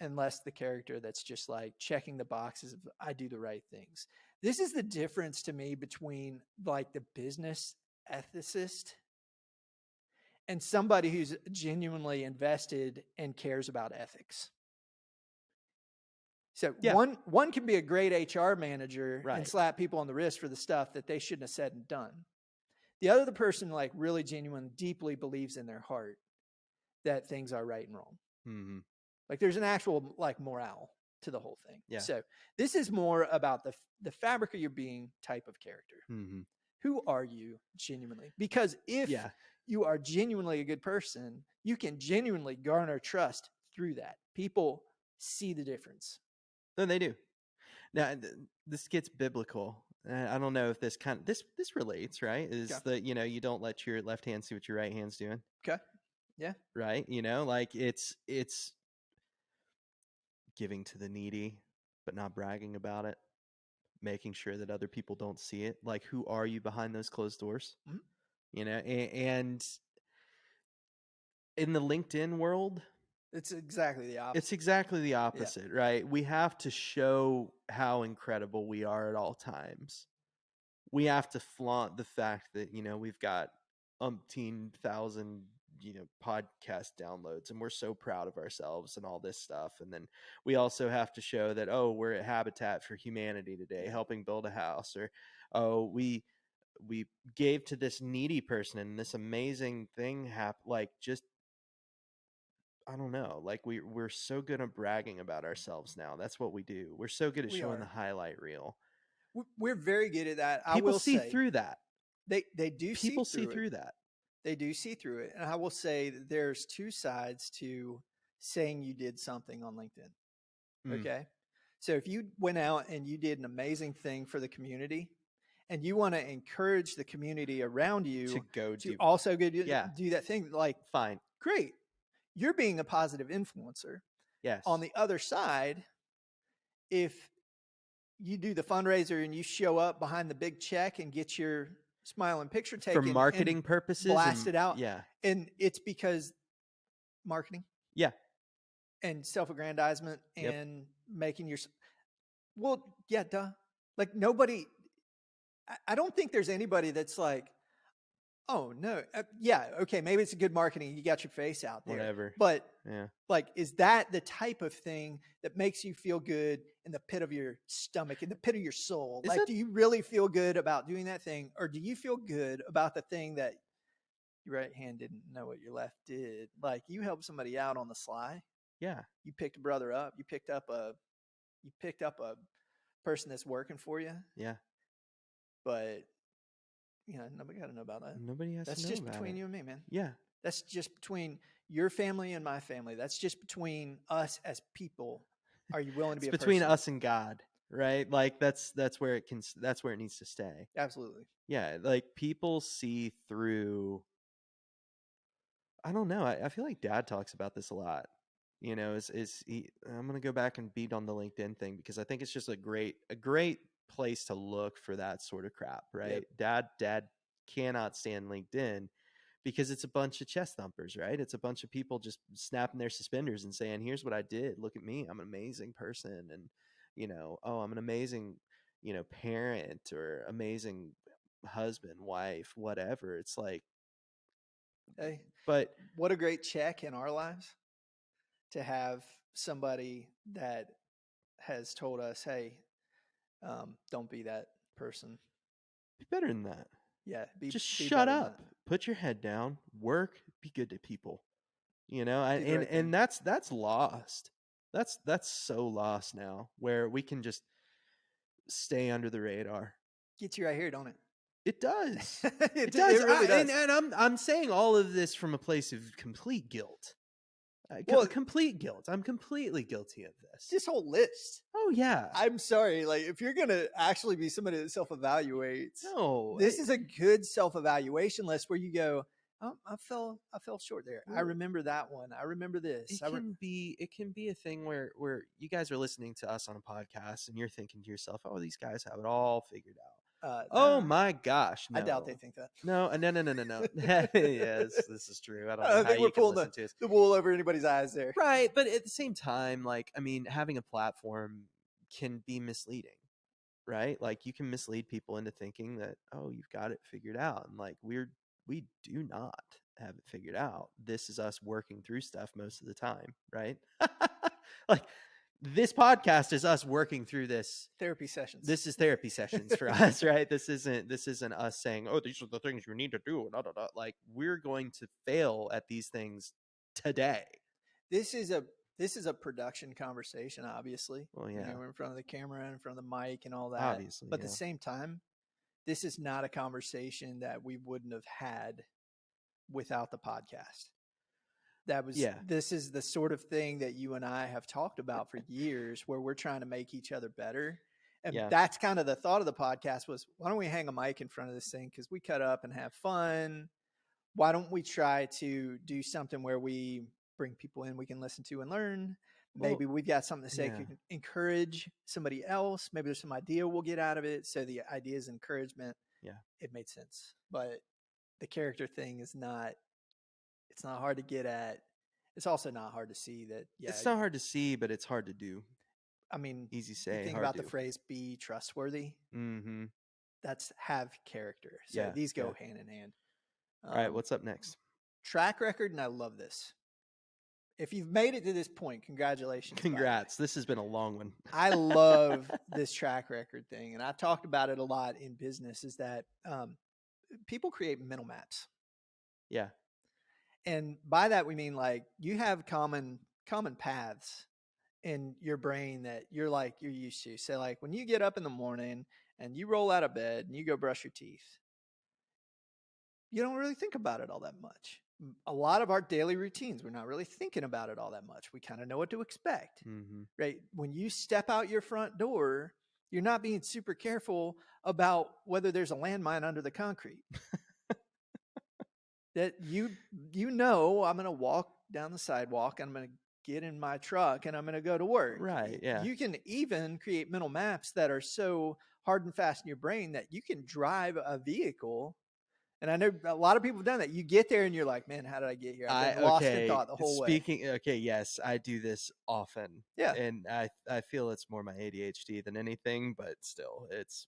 and less the character that's just like checking the boxes of I do the right things. This is the difference to me between like the business ethicist and somebody who's genuinely invested and cares about ethics. So one can be a great HR manager and slap people on the wrist for the stuff that they shouldn't have said and done. The other person like really genuine, deeply believes in their heart that things are right and wrong. Mm-hmm. Like there's an actual like morale to the whole thing. Yeah. So this is more about the fabric of your being type of character. Mm-hmm. Who are you genuinely? Because if you are genuinely a good person, you can genuinely garner trust through that. People see the difference. No, they do. Now, this gets biblical. I don't know if this relates, right? Is that, you don't let your left hand see what your right hand's doing. Okay. Yeah. Right? Like it's giving to the needy, but not bragging about it. Making sure that other people don't see it. Like, who are you behind those closed doors? Mm-hmm. And in the LinkedIn world, it's exactly the opposite. It's exactly the opposite, right? We have to show how incredible we are at all times. We have to flaunt the fact that, we've got umpteen thousand, podcast downloads, and we're so proud of ourselves and all this stuff. And then we also have to show that, we're at Habitat for Humanity today, helping build a house, or, we gave to this needy person and this amazing thing happened. Like, just, I don't know. Like we're so good at bragging about ourselves now. That's what we do. We're so good at showing the highlight reel. We're very good at that. People see through that. They do. People see through that. They do see through it. And I will say that there's 2 sides to saying you did something on LinkedIn. Okay. So if you went out and you did an amazing thing for the community, and you want to encourage the community around you to also do that thing, like, fine, great. You're being a positive influencer. Yes. On the other side, if you do the fundraiser and you show up behind the big check and get your smiling picture taken for marketing purposes, blast it out. Yeah. And it's because marketing. Yeah. And self-aggrandizement and making your, duh. Like nobody, I don't think there's anybody that's like, oh no, okay, maybe it's a good marketing. You got your face out there, whatever. But like, is that the type of thing that makes you feel good in the pit of your stomach, in the pit of your soul? Do you really feel good about doing that thing, or do you feel good about the thing that your right hand didn't know what your left did? Like, you helped somebody out on the sly. Yeah, you picked a brother up. You picked up a person that's working for you. Yeah, but. Nobody got to know about that. Nobody has to know about it. That's just between you and me, man. Yeah. That's just between your family and my family. That's just between us as people. Are you willing to be between us and God, right? Like that's where it needs to stay. Absolutely. Yeah. Like people see through. I don't know. I feel like Dad talks about this a lot. I'm going to go back and beat on the LinkedIn thing because I think it's just a great place to look for that sort of crap, right? Yep. Dad cannot stand LinkedIn because it's a bunch of chest thumpers, right? It's a bunch of people just snapping their suspenders and saying, here's what I did. Look at me. I'm an amazing person. And, I'm an amazing, parent or amazing husband, wife, whatever. It's like, hey, but what a great check in our lives to have somebody that has told us, hey, don't be that person. Be better than that. Yeah. Just shut up. Put your head down. Work. Be good to people. and that's lost. That's so lost now, where we can just stay under the radar. Gets you right here, don't it? It does. It does. It really does. And I'm saying all of this from a place of complete guilt. Complete guilt. I'm completely guilty of this. This whole list. Oh yeah. I'm sorry. Like, if you're gonna actually be somebody that self-evaluates, no, this is a good self-evaluation list where you go, oh, I fell short there. I remember that one. I remember this. It can be a thing where you guys are listening to us on a podcast and you're thinking to yourself, oh, these guys have it all figured out. Oh my gosh! No. I doubt they think that. No. Yes, this is true. I don't know think we're pulling the wool over anybody's eyes there, right? But at the same time, like, I mean, having a platform can be misleading, right? Like, you can mislead people into thinking that, oh, you've got it figured out, and like we do not have it figured out. This is us working through stuff most of the time, right? Like, this podcast is us working through this. Therapy sessions. This is therapy sessions for us, right? This isn't us saying, oh, these are the things you need to do. Like, we're going to fail at these things today. This is a production conversation, obviously. Well, yeah. We're in front of the camera, in front of the mic and all that. Obviously. But at the same time, this is not a conversation that we wouldn't have had without the podcast. This is the sort of thing that you and I have talked about for years, where we're trying to make each other better. And that's kind of the thought of the podcast was, why don't we hang a mic in front of this thing? Because we cut up and have fun. Why don't we try to do something where we bring people in we can listen to and learn? Maybe we've got something to say, can encourage somebody else. Maybe there's some idea we'll get out of it. So the idea is encouragement. Yeah. It made sense. But the character thing is not, it's not hard to get at. It's also not hard to see that. Yeah, it's not hard to see, but it's hard to do. I mean, easy say. Think about the phrase "be trustworthy." Mm-hmm. That's have character. So these go hand in hand. All right, what's up next? Track record, and I love this. If you've made it to this point, congratulations. Congrats. This has been a long one. I love this track record thing, and I've talked about it a lot in business. Is that people create mental maps? Yeah. And by that, we mean, like, you have common paths in your brain that you're used to. So, like, when you get up in the morning and you roll out of bed and you go brush your teeth, you don't really think about it all that much. A lot of our daily routines, we're not really thinking about it all that much. We kind of know what to expect, right? When you step out your front door, you're not being super careful about whether there's a landmine under the concrete. That I'm going to walk down the sidewalk, and I'm going to get in my truck, and I'm going to go to work. Right, yeah. You can even create mental maps that are so hard and fast in your brain that you can drive a vehicle. And I know a lot of people have done that. You get there and you're like, man, how did I get here? I've been lost in thought the whole way. Yes, I do this often. Yeah. And I feel it's more my ADHD than anything, but still, it's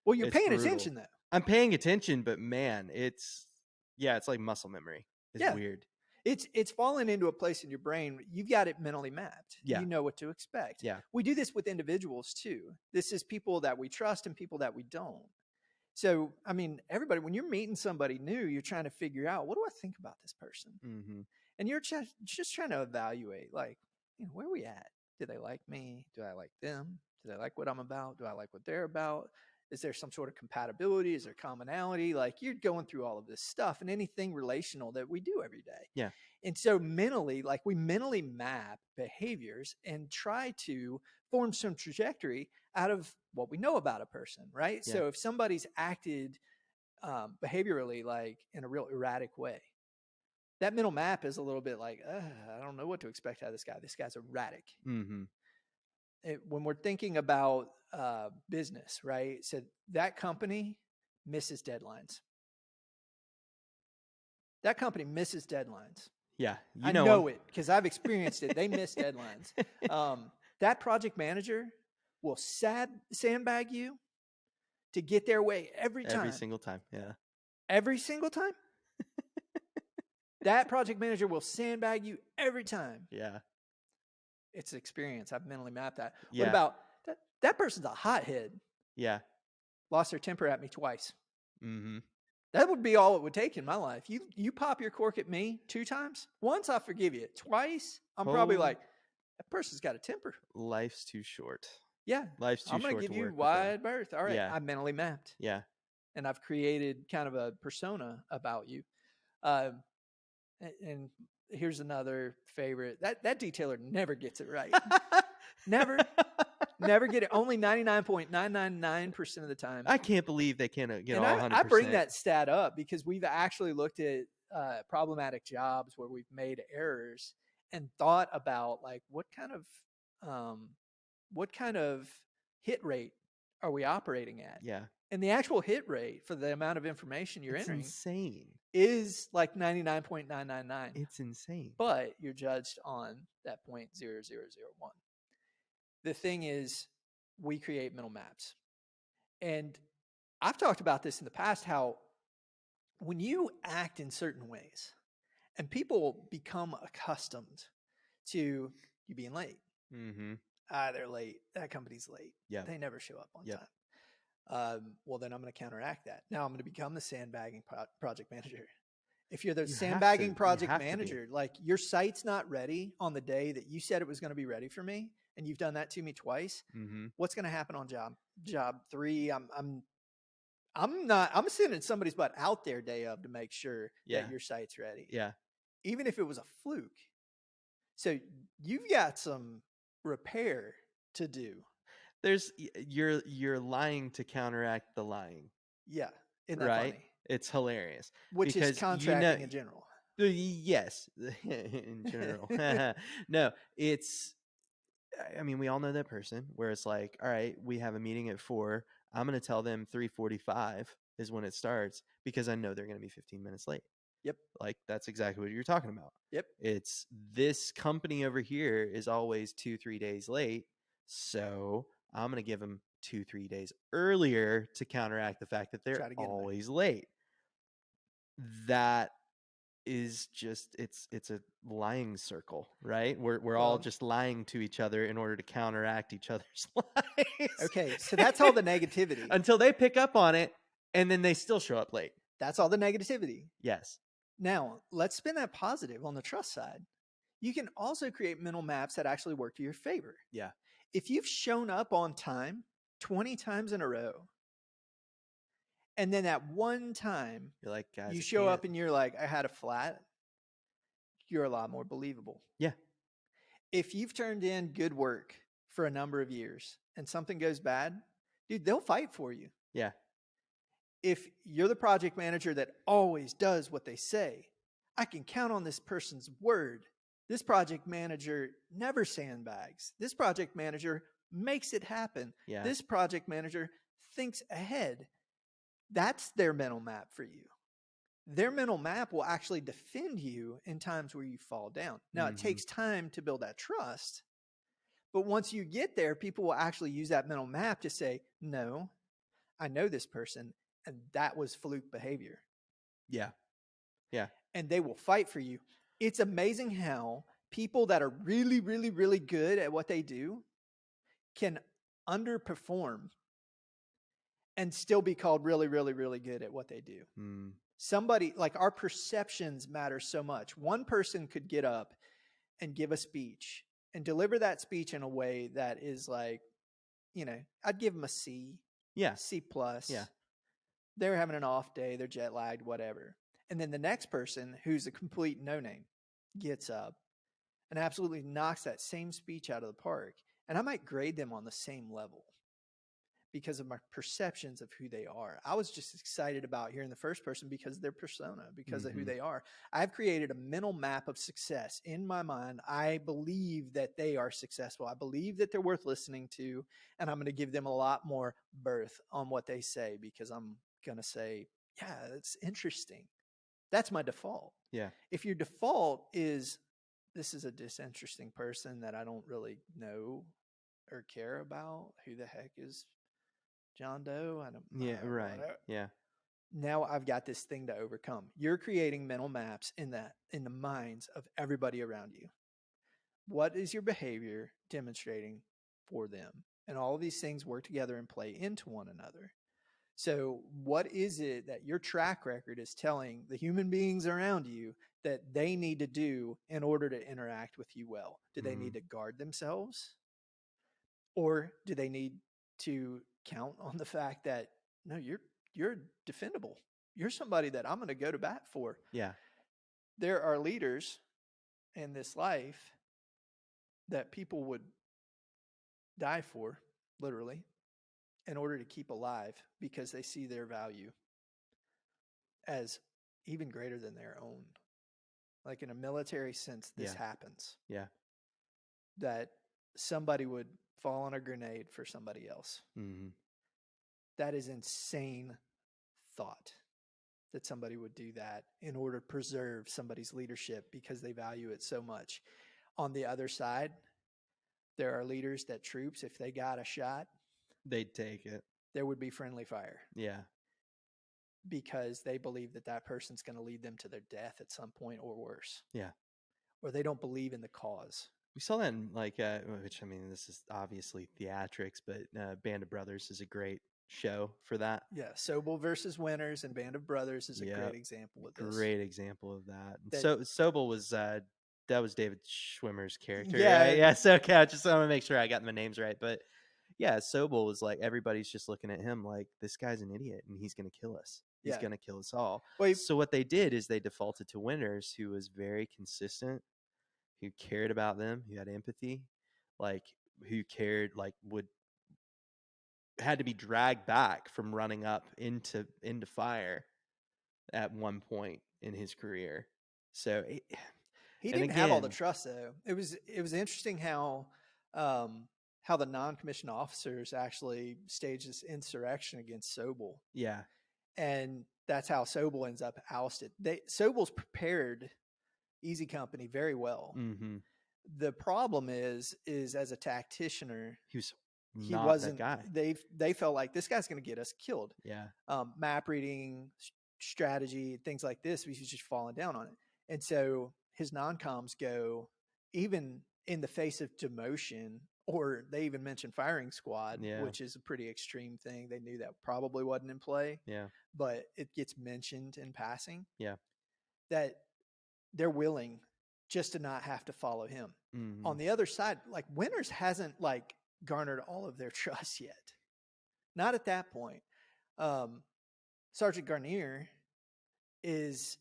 well, you're paying attention, though. I'm paying attention, but man, it's like muscle memory. It's weird. It's fallen into a place in your brain. You've got it mentally mapped. Yeah. You know what to expect. Yeah. We do this with individuals too. This is people that we trust and people that we don't. So, I mean, everybody, when you're meeting somebody new, you're trying to figure out, what do I think about this person? Mm-hmm. And you're just trying to evaluate, like, where are we at? Do they like me? Do I like them? Do they like what I'm about? Do I like what they're about? Is there some sort of compatibility? Is there commonality? Like, you're going through all of this stuff and anything relational that we do every day. Yeah. And so mentally, like, we mentally map behaviors and try to form some trajectory out of what we know about a person, right? Yeah. So if somebody's acted behaviorally, like, in a real erratic way, that mental map is a little bit like, I don't know what to expect out of this guy. This guy's erratic. Mm-hmm. When we're thinking about business, right? So that company misses deadlines. That company misses deadlines. Yeah. I know it because I've experienced it. They miss deadlines. That project manager will sandbag you to get their way every time. Every single time. Yeah. Every single time? That project manager will sandbag you every time. Yeah. It's experience. I've mentally mapped that. Yeah. What about that person's a hothead? Yeah. Lost their temper at me twice. Mm-hmm. That would be all it would take in my life. You pop your cork at me 2 times. Once, I forgive you. Twice, I'm probably like, that person's got a temper. Life's too short. Yeah. Life's too I'm going short to give to you work with them. wide berth. All right. Yeah. I mentally mapped. Yeah. And I've created kind of a persona about you. And here's another favorite. That detailer never gets it right. Never get it. Only 99.999% of the time. I can't believe they can't get all 100%. I bring that stat up because we've actually looked at problematic jobs where we've made errors and thought about like what kind of hit rate are we operating at? Yeah. And the actual hit rate for the amount of information you're entering insane. Is like 99.999. It's insane. But you're judged on that 0.0001. The thing is, we create mental maps. And I've talked about this in the past, how when you act in certain ways and people become accustomed to you being late. Mm-hmm. They're late. That company's late. Yeah. They never show up on time. Well, then I'm going to counteract that. Now I'm going to become the sandbagging project manager. If you're the sandbagging project manager, like your site's not ready on the day that you said it was going to be ready for me, and you've done that to me twice, what's going to happen on job 3? I'm sending somebody's butt out there day of to make sure that your site's ready. Yeah. Even if it was a fluke. So you've got some repair to do. You're lying to counteract the lying. Yeah. Isn't that right? funny? It's hilarious. Which is contracting in general. Yes, in general. No, it's, I mean, we all know that person where it's like, all right, we have a meeting at 4. I'm going to tell them 3:45 is when it starts because I know they're going to be 15 minutes late. Yep. Like that's exactly what you're talking about. Yep. It's this company over here is always 2-3 days late. So I'm going to give them 2-3 days earlier to counteract the fact that they're always late. That is just it's a lying circle, right? We're all just lying to each other in order to counteract each other's lies. Okay, so that's all the negativity. Until they pick up on it and then they still show up late. That's all the negativity. Yes. Now, let's spin that positive on the trust side. You can also create mental maps that actually work to your favor. Yeah. If you've shown up on time 20 times in a row, and then at one time you're like, guys, you show up and you're like, I had a flat, you're a lot more believable. Yeah. If you've turned in good work for a number of years and something goes bad, dude, they'll fight for you. Yeah. If you're the project manager that always does what they say, I can count on this person's word. This project manager never sandbags. This project manager makes it happen. Yeah. This project manager thinks ahead. That's their mental map for you. Their mental map will actually defend you in times where you fall down. Now, it takes time to build that trust. But once you get there, people will actually use that mental map to say, no, I know this person. And that was fluke behavior. Yeah. Yeah. And they will fight for you. It's amazing how people that are really, really, really good at what they do can underperform and still be called really, really, really good at what they do. Somebody, like our perceptions matter so much. One person could get up and give a speech and deliver that speech in a way that is like, I'd give them a C. Yeah. C plus. Yeah. They're having an off day, they're jet lagged, whatever. And then the next person, who's a complete no-name, gets up and absolutely knocks that same speech out of the park. And I might grade them on the same level because of my perceptions of who they are. I was just excited about hearing the first person because of their persona, because of who they are. I've created a mental map of success in my mind. I believe that they are successful. I believe that they're worth listening to, and I'm going to give them a lot more berth on what they say because I'm going to say, yeah, that's interesting. That's my default. Yeah. If your default is, this is a disinteresting person that I don't really know or care about, who the heck is John Doe? I don't know. Yeah, right. Yeah. Now I've got this thing to overcome. You're creating mental maps in the minds of everybody around you. What is your behavior demonstrating for them? And all of these things work together and play into one another. So what is it that your track record is telling the human beings around you that they need to do in order to interact with you well? Do they need to guard themselves? Or do they need to count on the fact that no, you're defendable. You're somebody that I'm going to go to bat for. Yeah. There are leaders in this life that people would die for, literally, in order to keep alive because they see their value as even greater than their own. Like in a military sense, this happens. Yeah. That somebody would fall on a grenade for somebody else. That is insane thought that somebody would do that in order to preserve somebody's leadership because they value it so much. On the other side, there are leaders that troops, if they got a shot, they'd take it. There would be friendly fire. Yeah. Because they believe that that person's going to lead them to their death at some point or worse. Yeah. Or they don't believe in the cause. We saw that in which, I mean, this is obviously theatrics, but Band of Brothers is a great show for that. Yeah. Sobel versus Winters and Band of Brothers is a great example of this. Great example of that. So Sobel was, that was David Schwimmer's character. Yeah. Right? Yeah. So okay, I just want to make sure I got my names right. But yeah, Sobel was like, everybody's just looking at him like, this guy's an idiot and he's going to kill us. He's going to kill us all. Well, so what they did is they defaulted to Winters, who was very consistent, who cared about them, who had empathy, like who cared, like had to be dragged back from running up into fire at one point in his career. So he didn't have all the trust though. It was interesting how the non-commissioned officers actually staged this insurrection against Sobel. Yeah. And that's how Sobel ends up ousted. Sobel's prepared Easy Company very well. The problem is as a tacticianer, he wasn't that guy. They felt like this guy's going to get us killed. Yeah. Map reading, strategy, things like this, he's just falling down on it. And so his non-coms go, even in the face of demotion, or they even mentioned firing squad, which is a pretty extreme thing. They knew that probably wasn't in play. Yeah. But it gets mentioned in passing. Yeah. That they're willing just to not have to follow him. On the other side, like Winters hasn't like garnered all of their trust yet. Not at that point. Sergeant Garnier is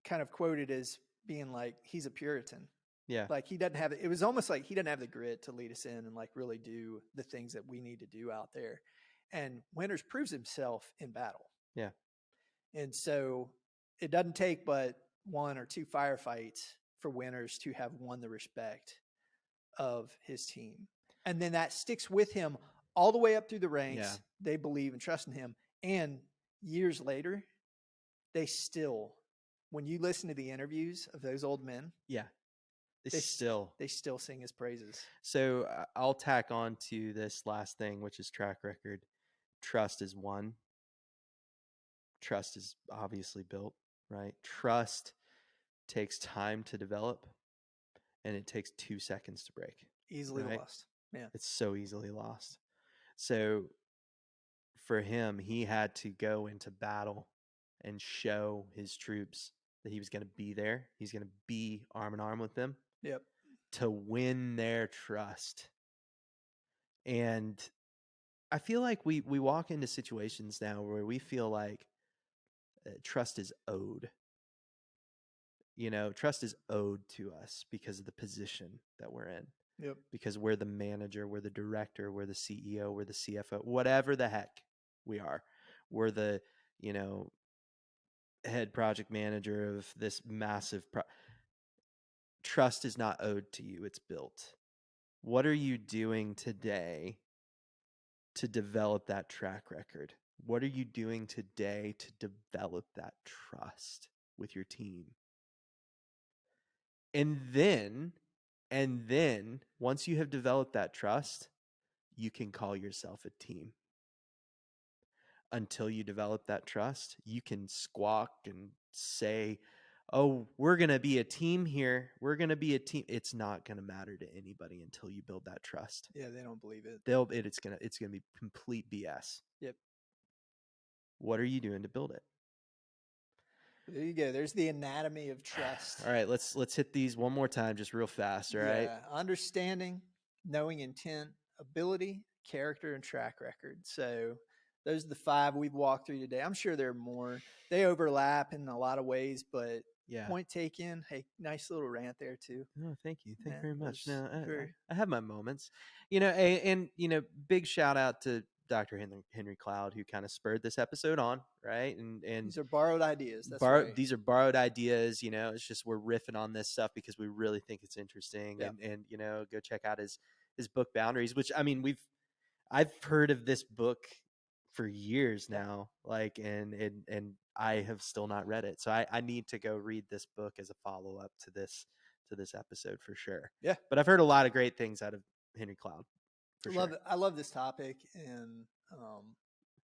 kind of quoted as being like, he's a Puritan. Yeah. Like he doesn't have it. It was almost like he doesn't have the grit to lead us in and like really do the things that we need to do out there. And Winters proves himself in battle. Yeah. And so it doesn't take but one or two firefights for Winters to have won the respect of his team. And then that sticks with him all the way up through the ranks. Yeah. They believe and trust in him. And years later, they still, when you listen to the interviews of those old men, they still sing his praises. So I'll tack on to this last thing, which is track record. Trust is one. Trust is obviously built, right? Trust takes time to develop, and it takes 2 seconds to break. Easily lost. Yeah. It's so easily lost. So for him, he had to go into battle and show his troops that he was going to be there. He's going to be arm in arm with them. Yep. To win their trust. And I feel like we walk into situations now where we feel like trust is owed. You know, trust is owed to us because of the position that we're in. Yep. Because we're the manager, we're the director, we're the CEO, we're the CFO, whatever the heck we are. We're the, head project manager of this massive trust is not owed to you, it's built. What are you doing today to develop that track record? What are you doing today to develop that trust with your team? And then once you have developed that trust, you can call yourself a team. Until you develop that trust, you can squawk and say, oh, we're going to be a team here. We're going to be a team. It's not going to matter to anybody until you build that trust. Yeah, they don't believe it. It's going to be complete BS. Yep. What are you doing to build it? There you go. There's the anatomy of trust. All right, let's hit these one more time, just real fast. All right. Understanding, knowing intent, ability, character, and track record. So those are the 5 we've walked through today. I'm sure there are more. They overlap in a lot of ways, but point taken. Hey, nice little rant there too. Oh, thank you. Thank you very much. No, I have my moments, big shout out to Dr. Henry Cloud, who kind of spurred this episode on, right? And these are borrowed ideas. That's right. These are borrowed ideas. It's just we're riffing on this stuff because we really think it's interesting. And go check out his book Boundaries, which I've heard of this book for years now, and I have still not read it. So I need to go read this book as a follow up to this episode for sure. Yeah, but I've heard a lot of great things out of Henry Cloud. I love this topic, and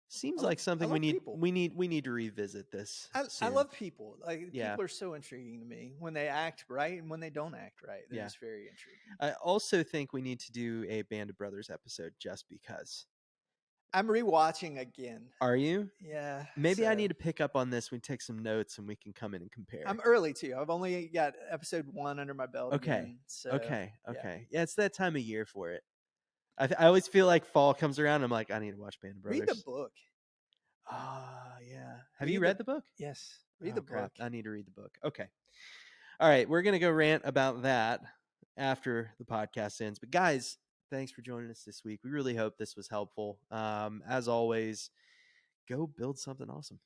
seems like something we need to revisit this. I love people. People are so intriguing to me when they act right and when they don't act right. They're just very intriguing. I also think we need to do a Band of Brothers episode just because. I'm rewatching again. Are you? Yeah. Maybe I need to pick up on this. We take some notes and we can come in and compare. I'm early too. I've only got episode 1 under my belt. Okay. Again, so, okay. Yeah, it's that time of year for it. I always feel like fall comes around. I'm like, I need to watch Band of Brothers. Read the book. Yeah. Have you read the book? Yes. Read the book. I need to read the book. Okay. All right. We're going to go rant about that after the podcast ends. But guys, thanks for joining us this week. We really hope this was helpful. As always, go build something awesome.